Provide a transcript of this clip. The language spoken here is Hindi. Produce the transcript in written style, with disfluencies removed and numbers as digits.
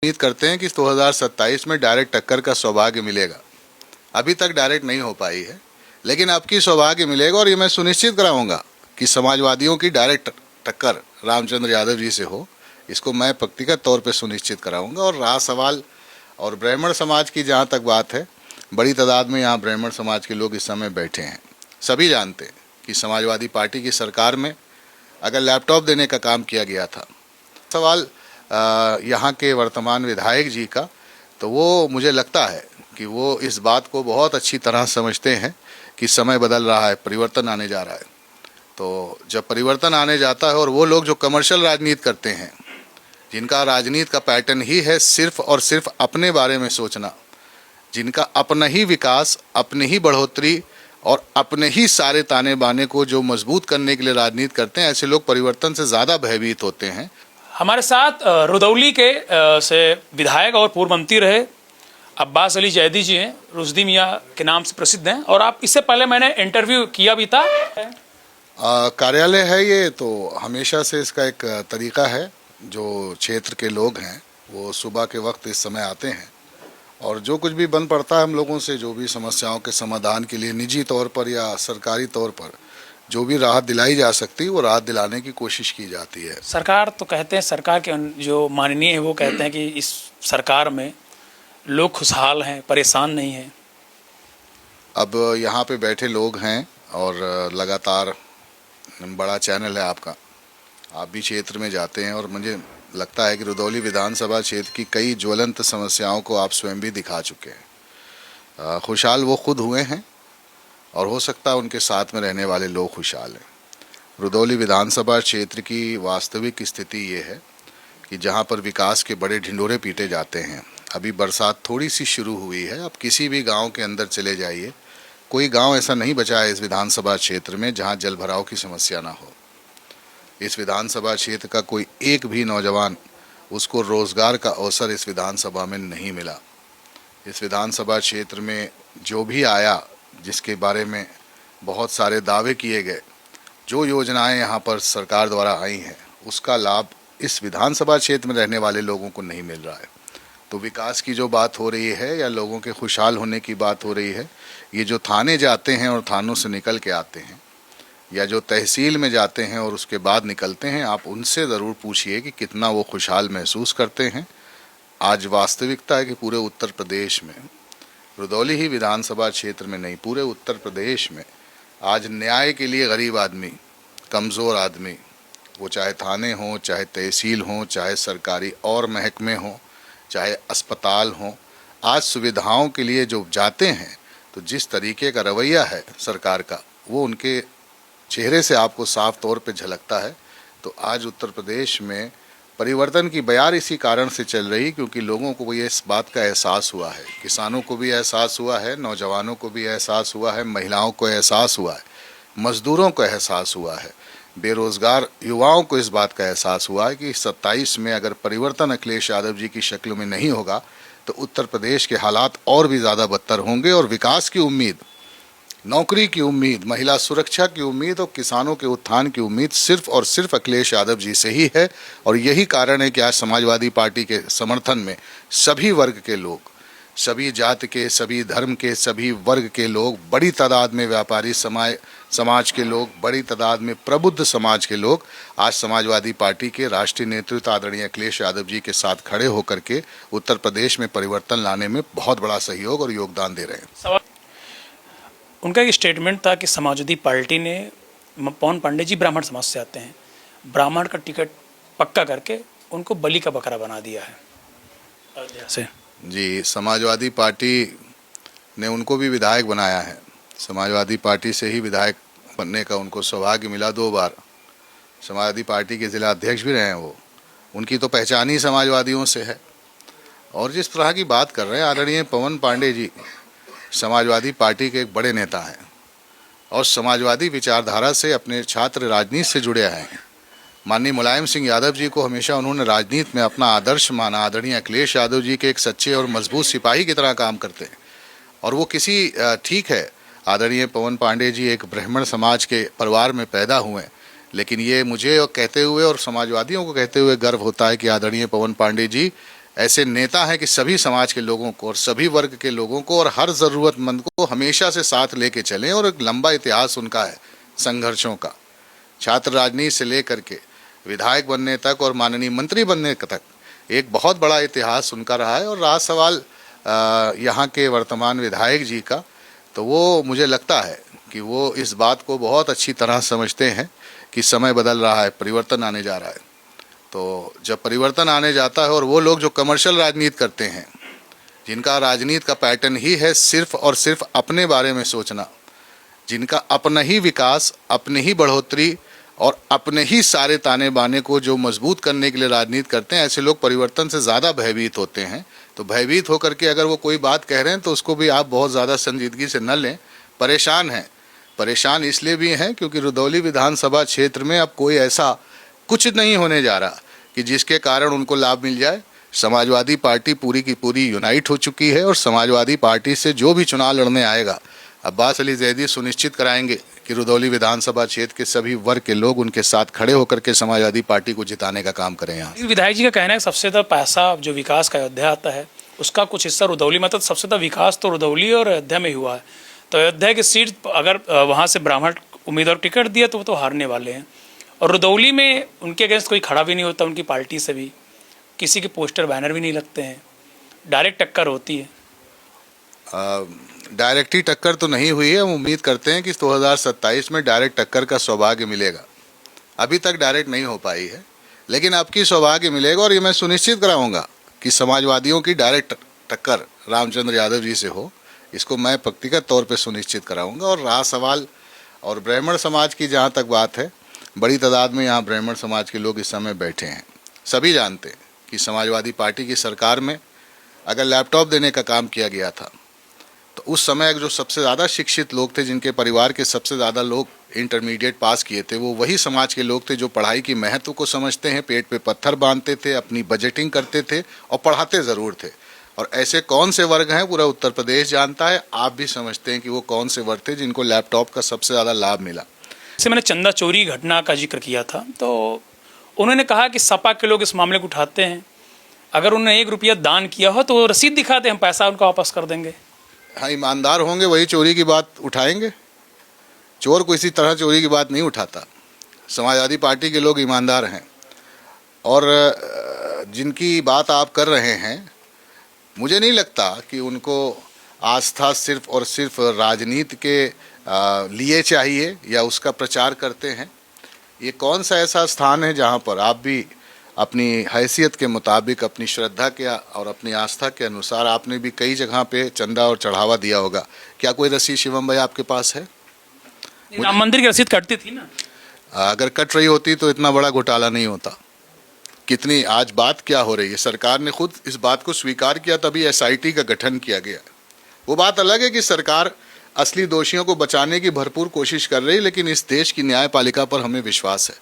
उम्मीद करते हैं कि 2027 में डायरेक्ट टक्कर का सौभाग्य मिलेगा। अभी तक डायरेक्ट नहीं हो पाई है, लेकिन अब की सौभाग्य मिलेगा और ये मैं सुनिश्चित कराऊंगा कि समाजवादियों की डायरेक्ट टक्कर रामचंद्र यादव जी से हो। इसको मैं व्यक्तिगत तौर पे सुनिश्चित कराऊंगा। और रहा सवाल और ब्राह्मण समाज की, जहाँ तक बात है, बड़ी तादाद में यहाँ ब्राह्मण समाज के लोग इस समय बैठे हैं। सभी जानते हैं कि समाजवादी पार्टी की सरकार में अगर लैपटॉप देने का काम किया गया था, सवाल यहाँ के वर्तमान विधायक जी का, तो वो मुझे लगता है कि वो इस बात को बहुत अच्छी तरह समझते हैं कि समय बदल रहा है, परिवर्तन आने जा रहा है। तो जब परिवर्तन आने जाता है और वो लोग जो कमर्शियल राजनीति करते हैं, जिनका राजनीति का पैटर्न ही है सिर्फ और सिर्फ अपने बारे में सोचना, जिनका अपना ही विकास, अपनी ही बढ़ोतरी और अपने ही सारे ताने बाने को जो मजबूत करने के लिए राजनीति करते हैं, ऐसे लोग परिवर्तन से ज़्यादा भयभीत होते हैं। हमारे साथ रुदौली के से विधायक और पूर्व मंत्री रहे अब्बास अली जैदी जी हैं, रुश्दी मियाँ के नाम से प्रसिद्ध हैं, और आप इससे पहले मैंने इंटरव्यू किया भी था। कार्यालय है ये, तो हमेशा से इसका एक तरीका है। जो क्षेत्र के लोग हैं वो सुबह के वक्त इस समय आते हैं और जो कुछ भी बन पड़ता है हम लोगों से, जो भी समस्याओं के समाधान के लिए निजी तौर पर या सरकारी तौर पर जो भी राहत दिलाई जा सकती है वो राहत दिलाने की कोशिश की जाती है। सरकार तो कहते हैं, सरकार के जो माननीय है वो कहते हैं कि इस सरकार में लोग खुशहाल हैं, परेशान नहीं हैं। अब यहाँ पे बैठे लोग हैं और लगातार बड़ा चैनल है आपका, आप भी क्षेत्र में जाते हैं और मुझे लगता है कि रुदौली विधानसभा क्षेत्र की कई ज्वलंत समस्याओं को आप स्वयं भी दिखा चुके हैं। खुशहाल वो खुद हुए हैं और हो सकता है उनके साथ में रहने वाले लोग खुशहाल हैं। रुदौली विधानसभा क्षेत्र की वास्तविक स्थिति ये है कि जहाँ पर विकास के बड़े ढिंढोरे पीटे जाते हैं, अभी बरसात थोड़ी सी शुरू हुई है, अब किसी भी गांव के अंदर चले जाइए, कोई गांव ऐसा नहीं बचा है इस विधानसभा क्षेत्र में जहां जल भराव की समस्या ना हो। इस विधानसभा क्षेत्र का कोई एक भी नौजवान, उसको रोजगार का अवसर इस विधानसभा में नहीं मिला। इस विधानसभा क्षेत्र में जो भी आया, जिसके बारे में बहुत सारे दावे किए गए, जो योजनाएं यहाँ पर सरकार द्वारा आई हैं, उसका लाभ इस विधानसभा क्षेत्र में रहने वाले लोगों को नहीं मिल रहा है। तो विकास की जो बात हो रही है या लोगों के खुशहाल होने की बात हो रही है, ये जो थाने जाते हैं और थानों से निकल के आते हैं, या जो तहसील में जाते हैं और उसके बाद निकलते हैं, आप उनसे ज़रूर पूछिए कि कितना वो खुशहाल महसूस करते हैं। आज वास्तविकता है कि पूरे उत्तर प्रदेश में, रुदौली ही विधानसभा क्षेत्र में नहीं, पूरे उत्तर प्रदेश में आज न्याय के लिए गरीब आदमी, कमज़ोर आदमी, वो चाहे थाने हों, चाहे तहसील हों, चाहे सरकारी और महकमे हों, चाहे अस्पताल हों, आज सुविधाओं के लिए जो जाते हैं, तो जिस तरीके का रवैया है सरकार का, वो उनके चेहरे से आपको साफ तौर पे झलकता है। तो आज उत्तर प्रदेश में परिवर्तन की बयार इसी कारण से चल रही, क्योंकि लोगों को ये इस बात का एहसास हुआ है, किसानों को भी एहसास हुआ है, नौजवानों को भी एहसास हुआ है, महिलाओं को एहसास हुआ है, मजदूरों को एहसास हुआ है, बेरोजगार युवाओं को इस बात का एहसास हुआ है कि 27 में अगर परिवर्तन अखिलेश यादव जी की शक्ल में नहीं होगा तो उत्तर प्रदेश के हालात और भी ज़्यादा बदतर होंगे। और विकास की उम्मीद, नौकरी की उम्मीद, महिला सुरक्षा की उम्मीद और किसानों के उत्थान की उम्मीद सिर्फ और सिर्फ अखिलेश यादव जी से ही है। और यही कारण है कि आज समाजवादी पार्टी के समर्थन में सभी वर्ग के लोग, सभी जाति के, सभी धर्म के, सभी वर्ग के लोग, बड़ी तादाद में व्यापारी समाज के लोग, बड़ी तादाद में प्रबुद्ध समाज के लोग आज समाजवादी पार्टी के राष्ट्रीय नेतृत्व आदरणीय अखिलेश यादव जी के साथ खड़े होकर के उत्तर प्रदेश में परिवर्तन लाने में बहुत बड़ा सहयोग और योगदान दे रहे हैं। उनका एक स्टेटमेंट था कि समाजवादी पार्टी ने, पवन पांडे जी ब्राह्मण समाज से आते हैं, ब्राह्मण का टिकट पक्का करके उनको बलि का बकरा बना दिया है अयोध्या से। जी, समाजवादी पार्टी ने उनको भी विधायक बनाया है। समाजवादी पार्टी से ही विधायक बनने का उनको सौभाग्य मिला 2 बार। समाजवादी पार्टी के जिला अध्यक्ष भी रहे हैं वो। उनकी तो पहचान ही समाजवादियों से है। और जिस तरह की बात कर रहे हैं आदरणीय पवन पांडे जी, समाजवादी पार्टी के एक बड़े नेता हैं और समाजवादी विचारधारा से अपने छात्र राजनीति से जुड़े आए हैं। माननीय मुलायम सिंह यादव जी को हमेशा उन्होंने राजनीति में अपना आदर्श माना। आदरणीय अखिलेश यादव जी के एक सच्चे और मजबूत सिपाही की तरह काम करते हैं। और वो किसी, ठीक है, आदरणीय पवन पांडे जी एक ब्राह्मण समाज के परिवार में पैदा हुए, लेकिन ये मुझे कहते हुए और समाजवादियों को कहते हुए गर्व होता है कि आदरणीय पवन पांडे जी ऐसे नेता हैं कि सभी समाज के लोगों को और सभी वर्ग के लोगों को और हर ज़रूरतमंद को हमेशा से साथ लेके चलें। और एक लंबा इतिहास उनका है संघर्षों का, छात्र राजनीति से लेकर के विधायक बनने तक और माननीय मंत्री बनने तक एक बहुत बड़ा इतिहास उनका रहा है। और रहा सवाल यहाँ के वर्तमान विधायक जी का, तो वो मुझे लगता है कि वो इस बात को बहुत अच्छी तरह समझते हैं कि समय बदल रहा है, परिवर्तन आने जा रहा है। तो जब परिवर्तन आने जाता है और वो लोग जो कमर्शियल राजनीति करते हैं, जिनका राजनीति का पैटर्न ही है सिर्फ और सिर्फ अपने बारे में सोचना, जिनका अपना ही विकास, अपनी ही बढ़ोतरी और अपने ही सारे ताने बाने को जो मजबूत करने के लिए राजनीति करते हैं, ऐसे लोग परिवर्तन से ज़्यादा भयभीत होते हैं। तो भयभीत होकर के अगर वो कोई बात कह रहे हैं तो उसको भी आप बहुत ज़्यादा संजीदगी से न लें। परेशान हैं, परेशान इसलिए भी हैं क्योंकि रुदौली विधानसभा क्षेत्र में अब कोई ऐसा कुछ नहीं होने जा रहा कि जिसके कारण उनको लाभ मिल जाए। समाजवादी पार्टी पूरी की पूरी यूनाइट हो चुकी है और समाजवादी पार्टी से जो भी चुनाव लड़ने आएगा, अब्बास अली ज़ैदी सुनिश्चित कराएंगे कि रुदौली विधानसभा क्षेत्र के सभी वर्ग के लोग उनके साथ खड़े होकर के समाजवादी पार्टी को जिताने का काम करें। यहाँ विधायक जी का कहना है कि सबसे ज़्यादा पैसा जो विकास का अयोध्या आता है उसका कुछ हिस्सा रुदौली, मतलब सबसे ज़्यादा विकास तो रुदौली और अयोध्या में ही हुआ है। तो अयोध्या की सीट अगर वहाँ से ब्राह्मण उम्मीदवार टिकट दिया तो वो तो हारने वाले हैं। और रुदौली में उनके अगेंस्ट कोई खड़ा भी नहीं होता, उनकी पार्टी से भी किसी के पोस्टर बैनर भी नहीं लगते हैं, डायरेक्ट टक्कर होती है। डायरेक्ट ही टक्कर तो नहीं हुई है। हम उम्मीद करते हैं कि 2027 में डायरेक्ट टक्कर का सौभाग्य मिलेगा। अभी तक डायरेक्ट नहीं हो पाई है, लेकिन अब की सौभाग्य मिलेगा। और ये मैं सुनिश्चित कराऊंगा कि समाजवादियों की डायरेक्ट टक्कर रामचंद्र यादव जी से हो, इसको मैं व्यक्तिगत तौर पे सुनिश्चित कराऊंगा। और रहा सवाल और ब्राह्मण समाज की, जहाँ तक बात है, बड़ी तादाद में यहाँ ब्राह्मण समाज के लोग इस समय बैठे हैं। सभी जानते हैं कि समाजवादी पार्टी की सरकार में अगर लैपटॉप देने का काम किया गया था तो उस समय जो सबसे ज़्यादा शिक्षित लोग थे, जिनके परिवार के सबसे ज़्यादा लोग इंटरमीडिएट पास किए थे, वो वही समाज के लोग थे जो पढ़ाई की महत्व को समझते हैं, पेट पे पत्थर बांधते थे, अपनी बजटिंग करते थे और पढ़ाते ज़रूर थे। और ऐसे कौन से वर्ग हैं पूरा उत्तर प्रदेश जानता है, आप भी समझते हैं कि वो कौन से वर्ग थे जिनको लैपटॉप का सबसे ज़्यादा लाभ मिला। जैसे मैंने चंदा चोरी घटना का जिक्र किया था, तो उन्होंने कहा कि सपा के लोग इस मामले को उठाते हैं, अगर उन्होंने 1 रुपया दान किया हो तो वो रसीद दिखाते, हम पैसा उनको वापस कर देंगे। हाँ, ईमानदार होंगे वही चोरी की बात उठाएंगे। चोर को इसी तरह चोरी की बात नहीं उठाता। समाजवादी पार्टी के लोग ईमानदार हैं और जिनकी बात आप कर रहे हैं, मुझे नहीं लगता कि उनको आस्था सिर्फ और सिर्फ राजनीति के लिए चाहिए या उसका प्रचार करते हैं। ये कौन सा ऐसा स्थान है जहाँ पर आप भी अपनी हैसियत के मुताबिक, अपनी श्रद्धा के और अपनी आस्था के अनुसार, आपने भी कई जगह पे चंदा और चढ़ावा दिया होगा। क्या कोई रसीद शिवम भाई आपके पास है? राम मंदिर की रसीद कटती थी ना। अगर कट रही होती तो इतना बड़ा घोटाला नहीं होता। कितनी आज बात क्या हो रही है, सरकार ने खुद इस बात को स्वीकार किया, तभी SIT का गठन किया गया। वो बात अलग है कि सरकार असली दोषियों को बचाने की भरपूर कोशिश कर रही है, लेकिन इस देश की न्यायपालिका पर हमें विश्वास है।